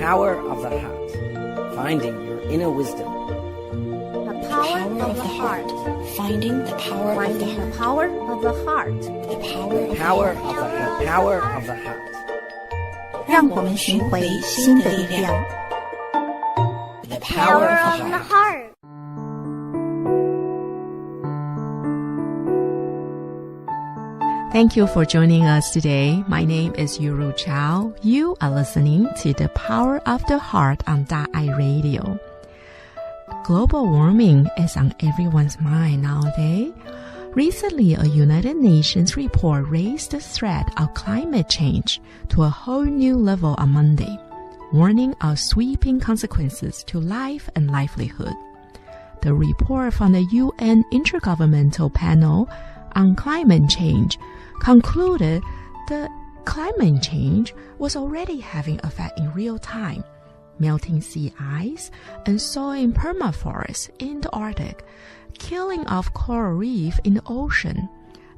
power of the heart. Finding your inner wisdom. The power of the heart. Finding the power of the Finding the heart. power of the heart. The power of Power the of the heart. Power of the heart. 让我们寻回心的力量。The Power of the heart. Thank you for joining us today. My name is Yuru Chao. You are listening to The Power of the Heart on Da'ai Radio. Global warming is on everyone's mind nowadays. Recently, a United Nations report raised the threat of climate change to a whole new level on Monday, warning of sweeping consequences to life and livelihood. The report from the UN Intergovernmental Panel on Climate Change concluded that climate change was already having effect in real time, melting sea ice and sawing permafrost in the Arctic, killing off coral reef in the ocean,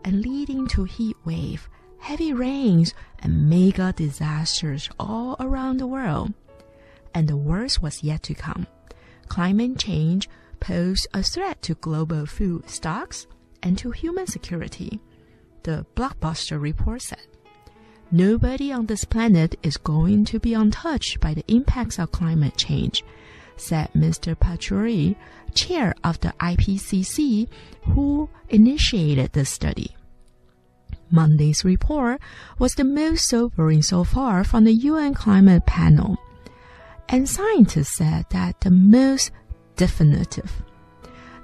and leading to heat wave, heavy rains, and mega disasters all around the world. And the worst was yet to come. Climate change posed a threat to global food stocks and to human security, the Blockbuster report said. Nobody on this planet is going to be untouched by the impacts of climate change, said Mr. Pachauri, chair of the IPCC, who initiated the study. Monday's report was the most sobering so far from the UN climate panel, and scientists said that the most definitive.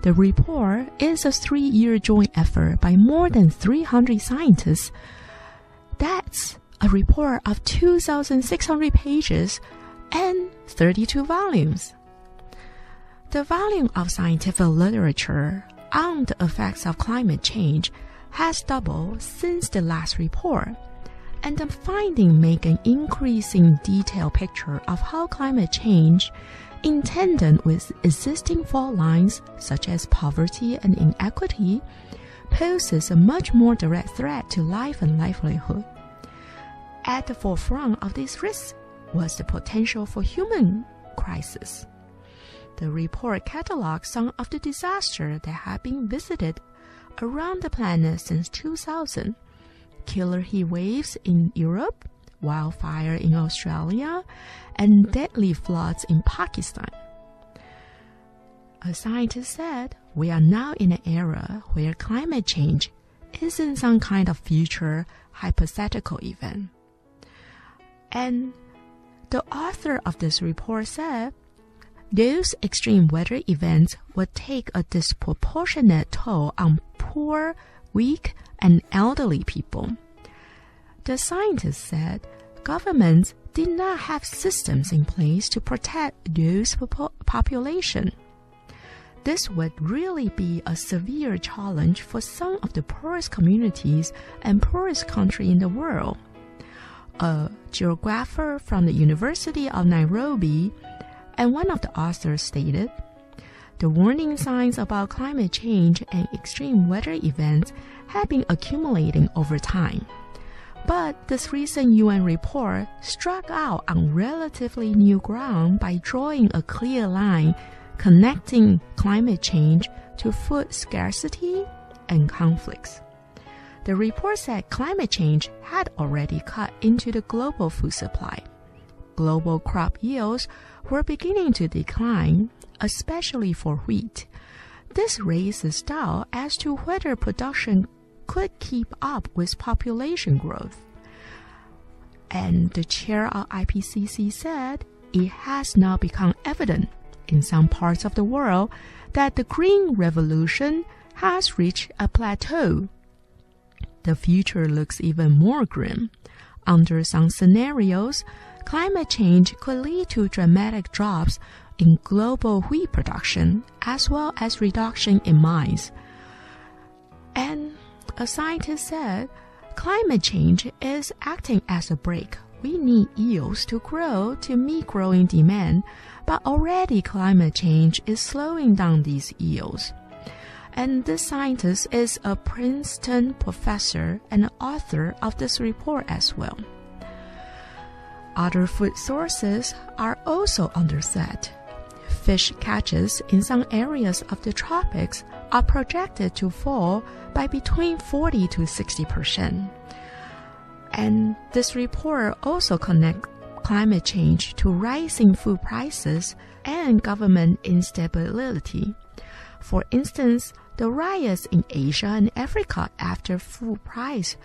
The report is a 3-year joint effort by more than 300 scientists. That's a report of 2,600 pages and 32 volumes. The volume of scientific literature on the effects of climate change has doubled since the last report, and the findings make an increasing detailed picture of how climate change, in tandem with existing fault lines such as poverty and inequity, poses a much more direct threat to life and livelihood. At the forefront of these risks was the potential for human crisis. The report catalogued some of the disasters that have been visited around the planet since 2000. Killer heat waves in Europe, wildfire in Australia, and deadly floods in Pakistan. A scientist said, "We are now in an era where climate change isn't some kind of future hypothetical event." And the author of this report said, those extreme weather events would take a disproportionate toll on poor, weak, and elderly people. The scientist said governments did not have systems in place to protect those population. This would really be a severe challenge for some of the poorest communities and poorest countries in the world. A geographer from the University of Nairobi and one of the authors stated, the warning signs about climate change and extreme weather events have been accumulating over time. But this recent UN report struck out on relatively new ground by drawing a clear line connecting climate change to food scarcity and conflicts. The report said climate change had already cut into the global food supply. Global crop yields were beginning to decline, especially for wheat. This raises doubt as to whether production could keep up with population growth. And the chair of IPCC said it has now become evident in some parts of the world that the green revolution has reached a plateau. The future looks even more grim. Under some scenarios, climate change could lead to dramatic drops in global wheat production as well as reduction in mines. And a scientist said, climate change is acting as a brake. We need yields to grow to meet growing demand, but already climate change is slowing down these yields. And this scientist is a Princeton professor and author of this report as well. Other food sources are also under threat. Fish catches in some areas of the tropics are projected to fall by between 40 to 60%. And this report also connects climate change to rising food prices and government instability. For instance, the riots in Asia and Africa after food price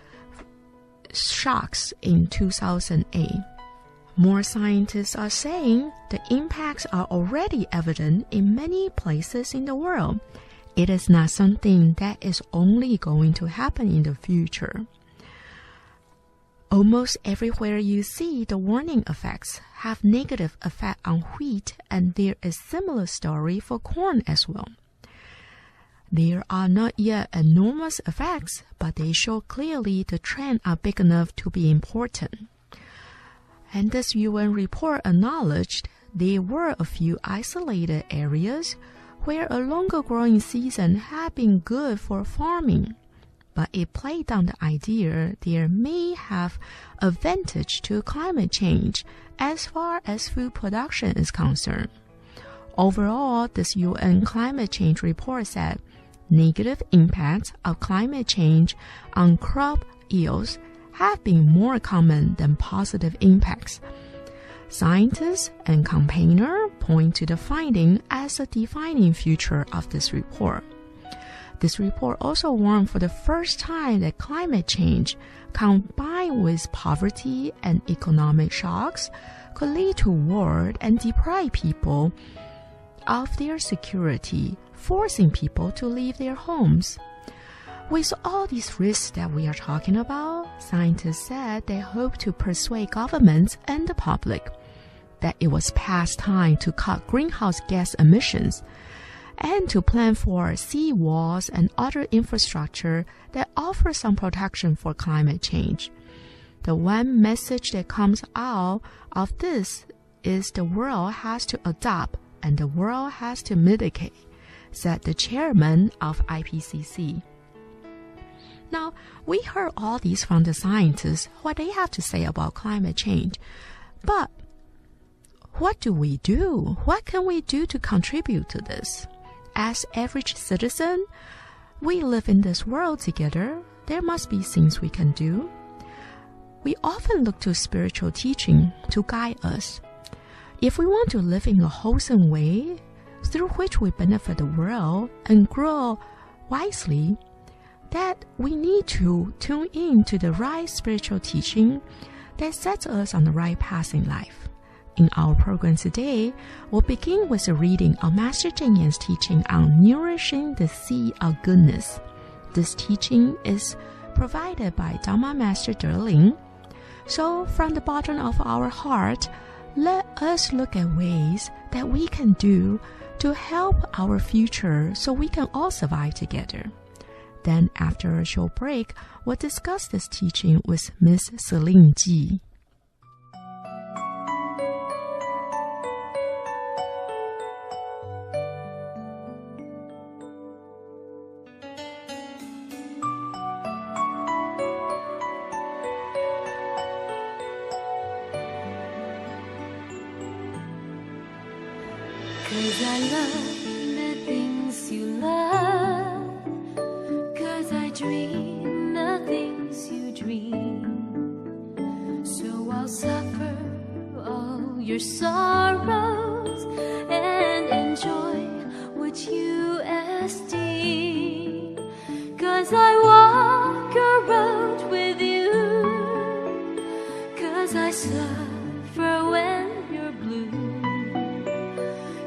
shocks in 2008. More scientists are saying the impacts are already evident in many places in the world. It is not something that is only going to happen in the future. Almost everywhere you see the warning effects have negative effect on wheat, and there is similar story for corn as well. There are not yet enormous effects, but they show clearly the trend are big enough to be important. And this UN report acknowledged there were a few isolated areas where a longer growing season had been good for farming, but it played down the idea there may have advantage to climate change as far as food production is concerned. Overall, this UN climate change report said negative impacts of climate change on crop yields have been more common than positive impacts. Scientists and campaigners point to the finding as a defining feature of this report. This report also warned for the first time that climate change, combined with poverty and economic shocks, could lead to war and deprive people of their security, forcing people to leave their homes. With all these risks that we are talking about, scientists said they hope to persuade governments and the public that it was past time to cut greenhouse gas emissions and to plan for sea walls and other infrastructure that offer some protection for climate change. The one message that comes out of this is the world has to adapt and the world has to mitigate, said the chairman of IPCC. Now, we heard all these from the scientists, what they have to say about climate change. But what do we do? What can we do to contribute to this? As average citizen, we live in this world together. There must be things we can do. We often look to spiritual teaching to guide us. If we want to live in a wholesome way, through which we benefit the world and grow wisely, that we need to tune in to the right spiritual teaching that sets us on the right path in life. In our program today, we'll begin with a reading of Master Cheng Yen's teaching on nourishing the seed of goodness. This teaching is provided by Dharma Master Derling. So, from the bottom of our heart, let us look at ways that we can do to help our future so we can all survive together. Then, after a short break, we'll discuss this teaching with Miss Celine Ji. Cause I love the things you love, cause I dream the things you dream. So I'll suffer all your sorrows and enjoy what you esteem. Cause I walk a road with you, cause I suffer when you're blue.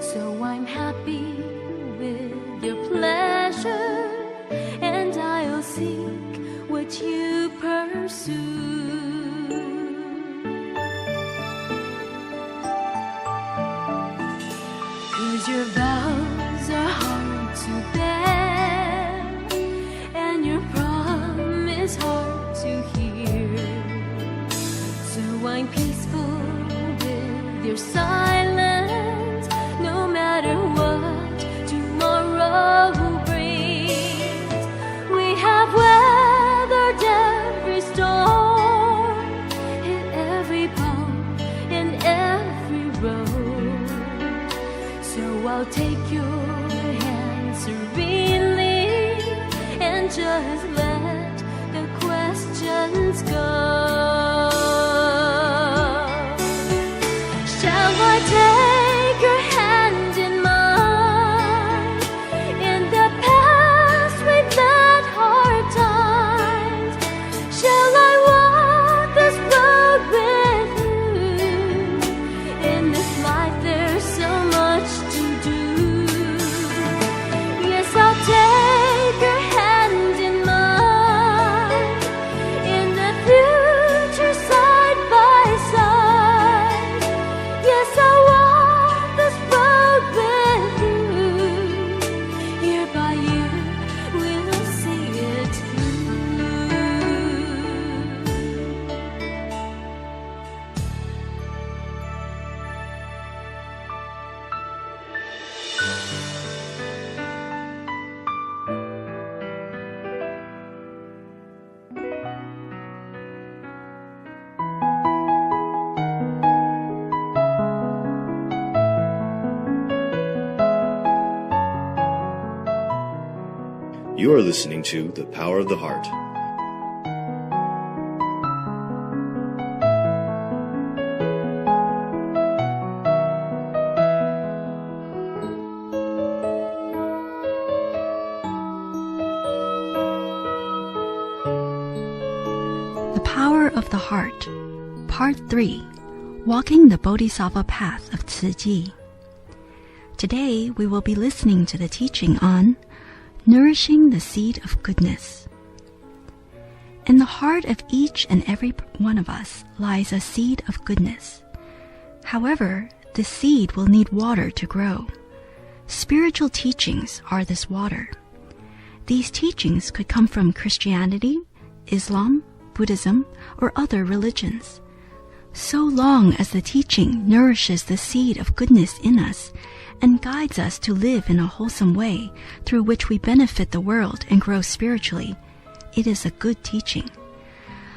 So I'm happy with your pleasure, and I'll seek what you pursue. 'Cause your vows are hard to bear, and your promises just let the questions go. Shall I take your hand in mine? In the past we've met hard times. Shall I walk this road with you? In this life there's so much to do. Yes, I'll take your hand in mine. In the future side by side. Yes, I'll walk this road with you. Year by year we'll see it through. You are listening to The Power of the Heart. The Power of the Heart, Part 3, Walking the Bodhisattva Path of Tzu Chi. Today we will be listening to the teaching on Nourishing the Seed of Goodness. In the heart of each and every one of us lies a seed of goodness. However, the seed will need water to grow. Spiritual teachings are this water. These teachings could come from Christianity, Islam, Buddhism, or other religions. So long as the teaching nourishes the seed of goodness in us and guides us to live in a wholesome way through which we benefit the world and grow spiritually, it is a good teaching.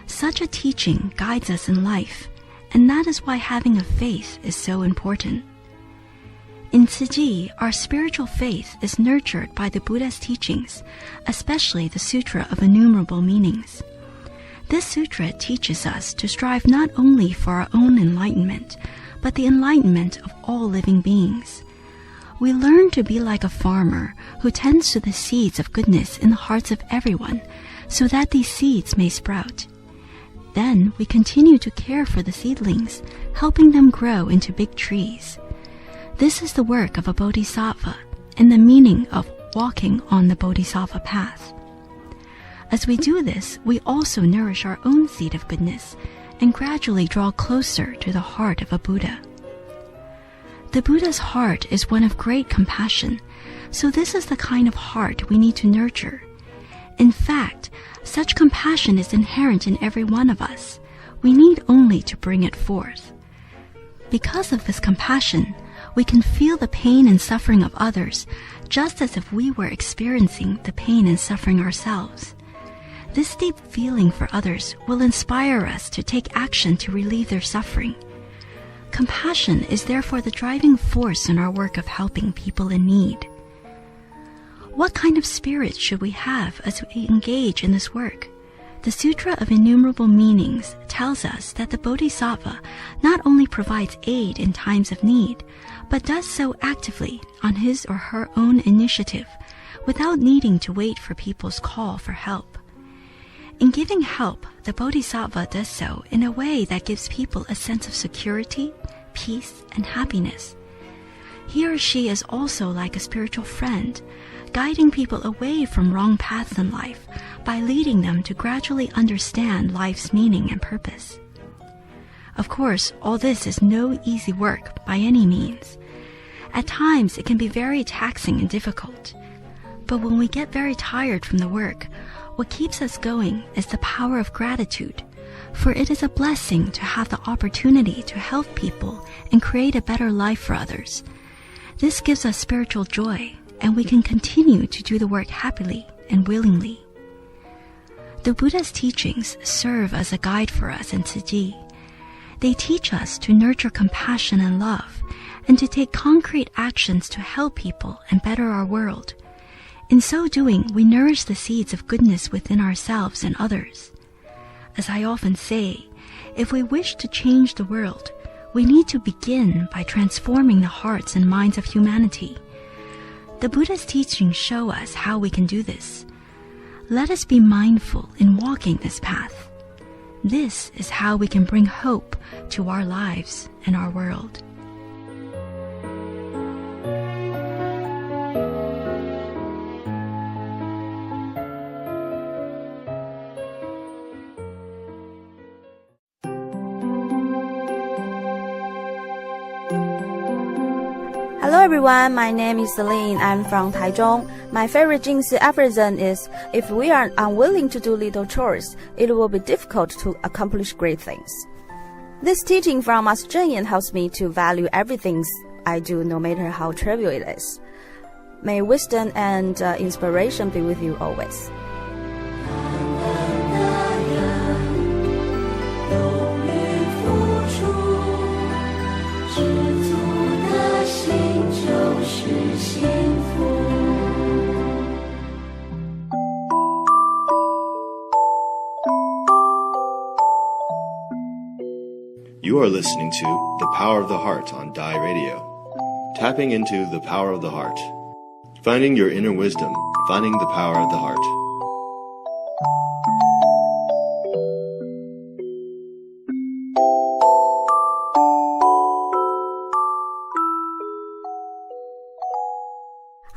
Such a teaching guides us in life, and that is why having a faith is so important. In Tzu Chi, our spiritual faith is nurtured by the Buddha's teachings, especially the Sutra of Innumerable Meanings. This sutra teaches us to strive not only for our own enlightenment, but the enlightenment of all living beings. We learn to be like a farmer who tends to the seeds of goodness in the hearts of everyone, so that these seeds may sprout. Then we continue to care for the seedlings, helping them grow into big trees. This is the work of a bodhisattva, and the meaning of walking on the bodhisattva path. As we do this, we also nourish our own seed of goodness and gradually draw closer to the heart of a Buddha. The Buddha's heart is one of great compassion, so this is the kind of heart we need to nurture. In fact, such compassion is inherent in every one of us. We need only to bring it forth. Because of this compassion, we can feel the pain and suffering of others, just as if we were experiencing the pain and suffering ourselves. This deep feeling for others will inspire us to take action to relieve their suffering. Compassion is therefore the driving force in our work of helping people in need. What kind of spirit should we have as we engage in this work? The Sutra of Innumerable Meanings tells us that the Bodhisattva not only provides aid in times of need, but does so actively on his or her own initiative, without needing to wait for people's call for help. In giving help, the Bodhisattva does so in a way that gives people a sense of security, peace, and happiness. He or she is also like a spiritual friend, guiding people away from wrong paths in life by leading them to gradually understand life's meaning and purpose. Of course, all this is no easy work by any means. At times, it can be very taxing and difficult. But when we get very tired from the work, what keeps us going is the power of gratitude, for it is a blessing to have the opportunity to help people and create a better life for others. This gives us spiritual joy, and we can continue to do the work happily and willingly. The Buddha's teachings serve as a guide for us in Tzu Chi. They teach us to nurture compassion and love, and to take concrete actions to help people and better our world. In so doing, we nourish the seeds of goodness within ourselves and others. As I often say, if we wish to change the world, we need to begin by transforming the hearts and minds of humanity. The Buddha's teachings show us how we can do this. Let us be mindful in walking this path. This is how we can bring hope to our lives and our world. Hello everyone, my name is Celine. I'm from Taichung. My favorite Jingsi aphorism is, if we are unwilling to do little chores, it will be difficult to accomplish great things. This teaching from Master Cheng Yen helps me to value everything I do, no matter how trivial it is. May wisdom and inspiration be with you always. You are listening to The Power of the Heart on Dai Radio. Tapping into the power of the heart. Finding your inner wisdom. Finding the power of the heart.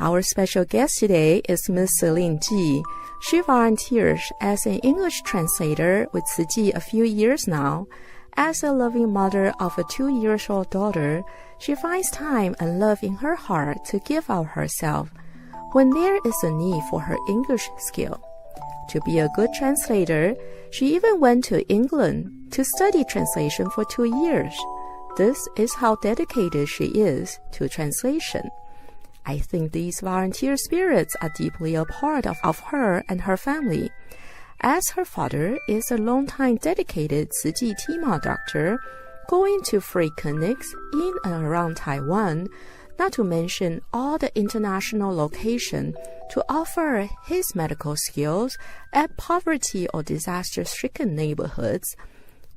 Our special guest today is Ms. Celine Ji. She volunteers as an English translator with Tzu Chi a few years now. As a loving mother of a 2-year-old daughter, she finds time and love in her heart to give out herself when there is a need for her English skill. To be a good translator, she even went to England to study translation for 2 years. This is how dedicated she is to translation. I think these volunteer spirits are deeply a part of her and her family. As her father is a long-time dedicated Tzu Chi Tima doctor, going to free clinics in and around Taiwan, not to mention all the international locations to offer his medical skills at poverty or disaster-stricken neighborhoods.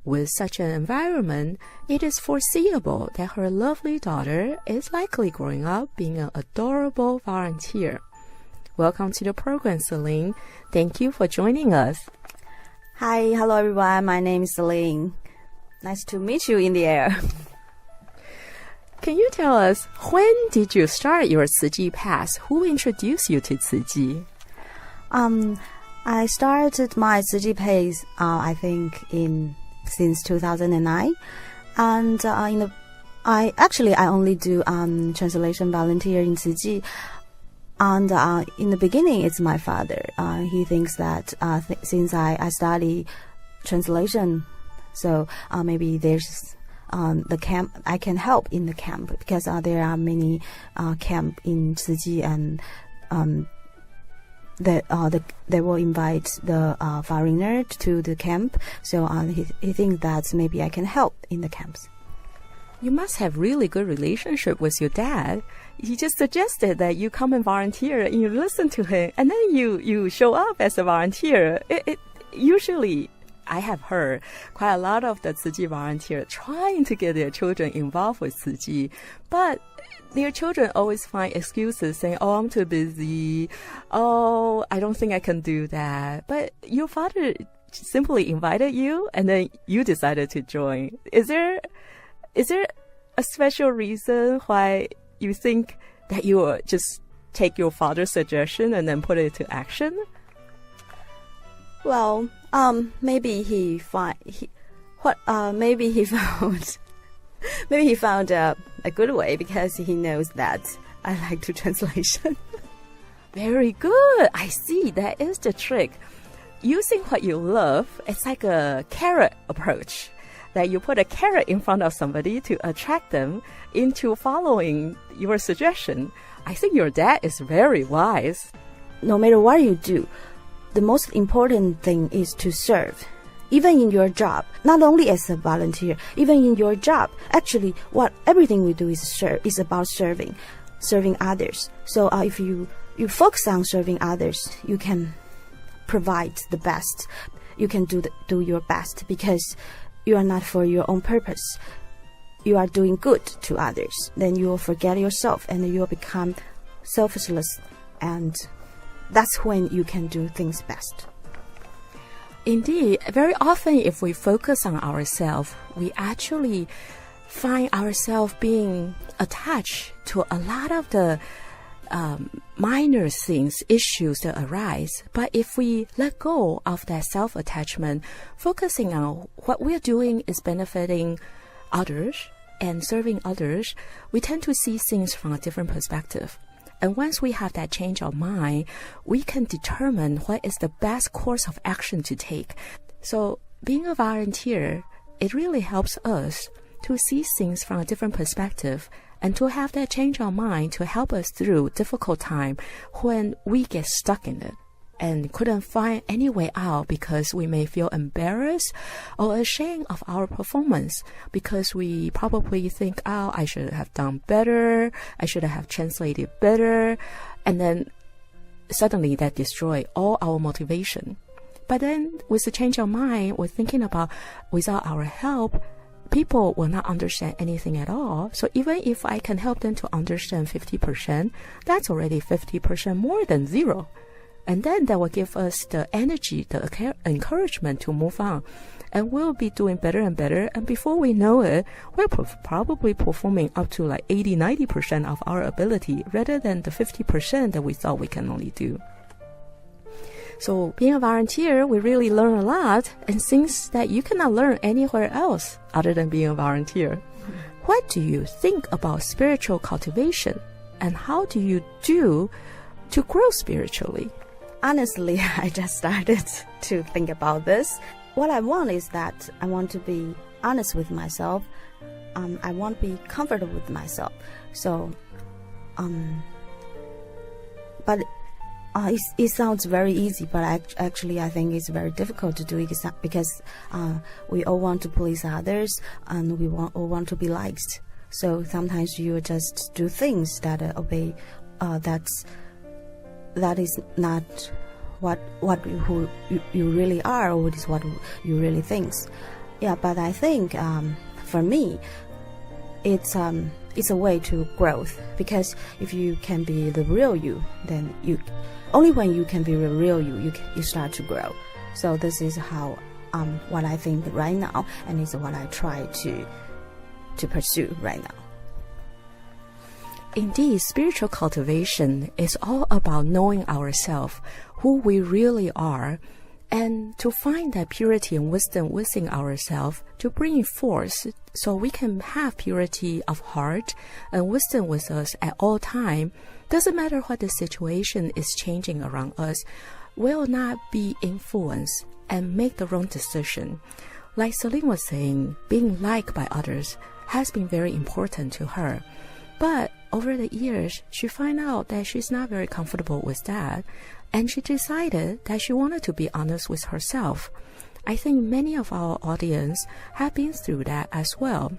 With such an environment, it is foreseeable that her lovely daughter is likely growing up being an adorable volunteer. Welcome to the program, Celine. Thank you for joining us. Hi, hello everyone. My name is Celine. Nice to meet you in the air. Can you tell us, when did you start your Tzu Chi path? Who introduced you to Tzu Chi? I started my Tzu Chi pace, I think since 2009, and I only do translation volunteer in Tzu Chi. And in the beginning, it's my father. He thinks that since I study translation, so maybe there's the camp, I can help in the camp, because there are many camp in Tzu Chi, and they will invite the foreigner to the camp. So he thinks that maybe I can help in the camps. You must have really good relationship with your dad. He just suggested that you come and volunteer, and you listen to him, and then you show up as a volunteer. Usually, I have heard quite a lot of the Tzu Chi volunteers trying to get their children involved with Tzu Chi, but their children always find excuses saying, "Oh, I'm too busy. Oh, I don't think I can do that." But your father simply invited you, and then you decided to join. Is there a special reason why you think that you will just take your father's suggestion and then put it into action? Well, maybe he found a good way, because he knows that I like to translation. Very good. I see. That is the trick. Using what you love, it's like a carrot approach. That you put a carrot in front of somebody to attract them into following your suggestion. I think your dad is very wise. No matter what you do, the most important thing is to serve. Even in your job, not only as a volunteer, even in your job, actually, everything we do is about serving others. So if you you focus on serving others, you can provide the best. You can do your best because you are not for your own purpose. You are doing good to others. Then you will forget yourself and you will become selfless, and that's when you can do things best. Indeed, very often if we focus on ourselves, we actually find ourselves being attached to a lot of the minor things, issues that arise. But if we let go of that self-attachment, focusing on what we're doing is benefiting others and serving others, we tend to see things from a different perspective. And once we have that change of mind, we can determine what is the best course of action to take. So being a volunteer, it really helps us to see things from a different perspective and to have that change of mind to help us through difficult time when we get stuck in it and couldn't find any way out because we may feel embarrassed or ashamed of our performance because we probably think, oh, I should have done better, I should have translated better, and then suddenly that destroys all our motivation. But then with the change of mind, we're thinking about without our help, people will not understand anything at all. So even if I can help them to understand 50%, that's already 50% more than zero. And then that will give us the energy, the encouragement to move on. And we'll be doing better and better. And before we know it, we're probably performing up to like 80-90% of our ability rather than the 50% that we thought we can only do. So being a volunteer, we really learn a lot and things that you cannot learn anywhere else other than being a volunteer. What do you think about spiritual cultivation? And how do you do to grow spiritually? Honestly, I just started to think about this. What I want is that I want to be honest with myself. I want to be comfortable with myself. So, but it sounds very easy, but I think it's very difficult to do it because we all want to please others and we all want to be liked. So sometimes you just do things that obey. That is not who you really are, or is what you really think. Yeah, but I think for me, it's a way to growth, because if you can be the real you, then only when you can be the real you start to grow. So this is how what I think right now, and it's what I try to pursue right now. Indeed, spiritual cultivation is all about knowing ourselves, who we really are, and to find that purity and wisdom within ourselves to bring it forth so we can have purity of heart and wisdom with us at all time. Doesn't matter what the situation is changing around us, will not be influenced and make the wrong decision. Like Celine was saying, being liked by others has been very important to her. But over the years, she found out that she's not very comfortable with that, and she decided that she wanted to be honest with herself. I think many of our audience have been through that as well.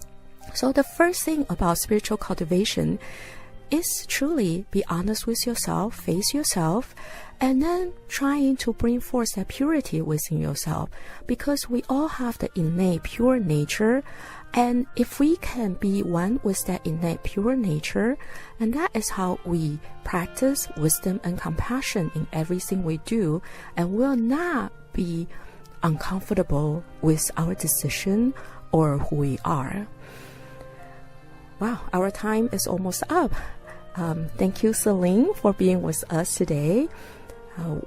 So the first thing about spiritual cultivation is truly be honest with yourself, face yourself, and then trying to bring forth that purity within yourself, because we all have the innate pure nature. And if we can be one with that innate pure nature, and that is how we practice wisdom and compassion in everything we do, and will not be uncomfortable with our decision or who we are. Wow, our time is almost up. Thank you, Celine, for being with us today.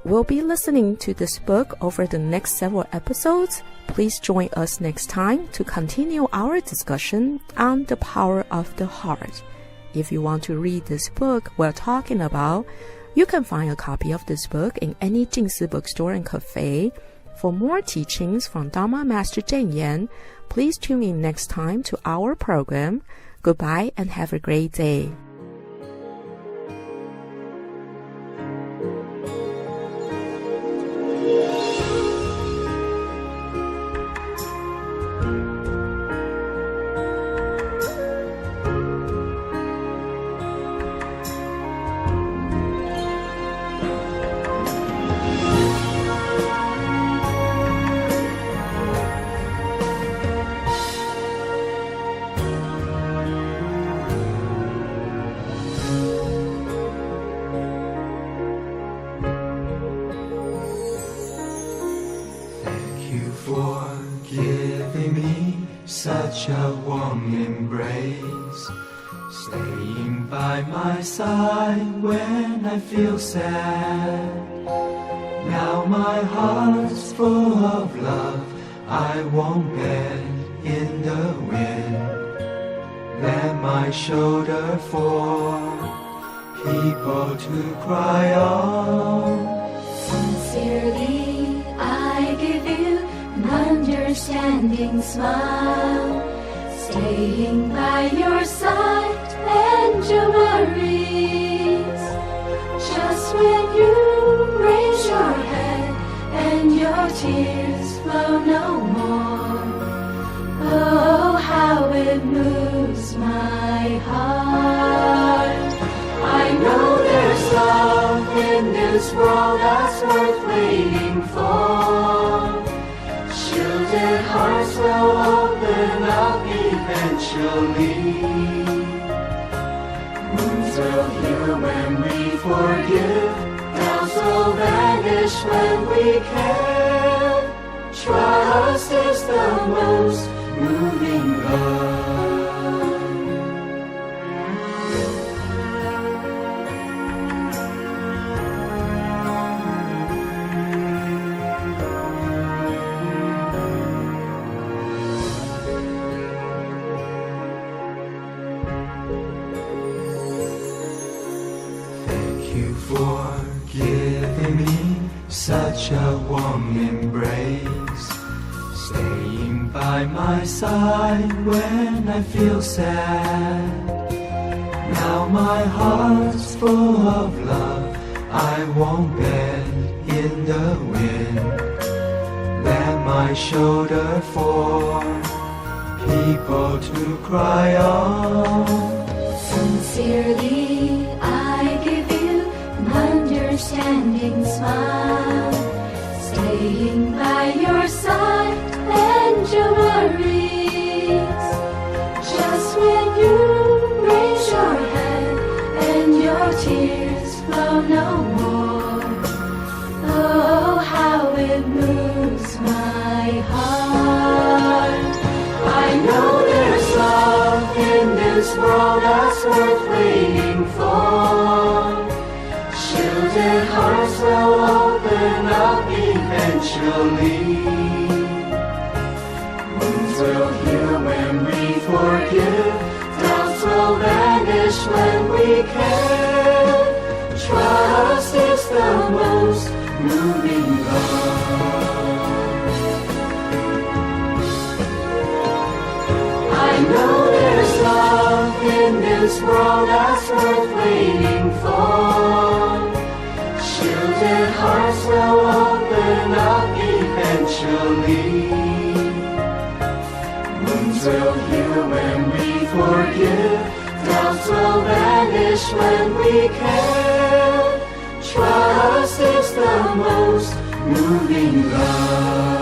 We'll be listening to this book over the next several episodes. Please join us next time to continue our discussion on the power of the heart. If you want to read this book we're talking about, you can find a copy of this book in any Jingsi bookstore and cafe. For more teachings from Dharma Master Cheng Yen, please tune in next time to our program. Goodbye and have a great day. you for giving me such a warm embrace, staying by my side when I feel sad. Now my heart's full of love, I won't bend in the wind. Lend my shoulder for people to cry on. Sincerely, I give you an understanding smile, staying by your side and your worries. Just when you raise your head and your tears flow no more, oh, how it moves my heart. I know there's love in this world that's worth waiting for. Shielded hearts will open up eventually. Wounds will heal when we forgive. Doubts will vanish when we care. Trust is the most moving love. Thank you for giving me such a warm embrace, staying by my side when I feel sad. Now my heart's full of love, I won't bend in the wind. Lend my shoulder for people to cry on. Sincerely, I give you an understanding smile, staying by your side and your worries. Just when you raise your head and your tears flow no more, oh, how it moves my heart. I know there's love in this world that's worth waiting for. Shielded hearts will open up eventually. Wounds will heal when we forgive. Doubts will vanish when we care. Trust is the most moving love. I know there's love in this world that's worth waiting for. Shielded hearts will open up eventually. Wounds will heal when we forgive. Doubts will vanish when we care. Trust is the most moving love.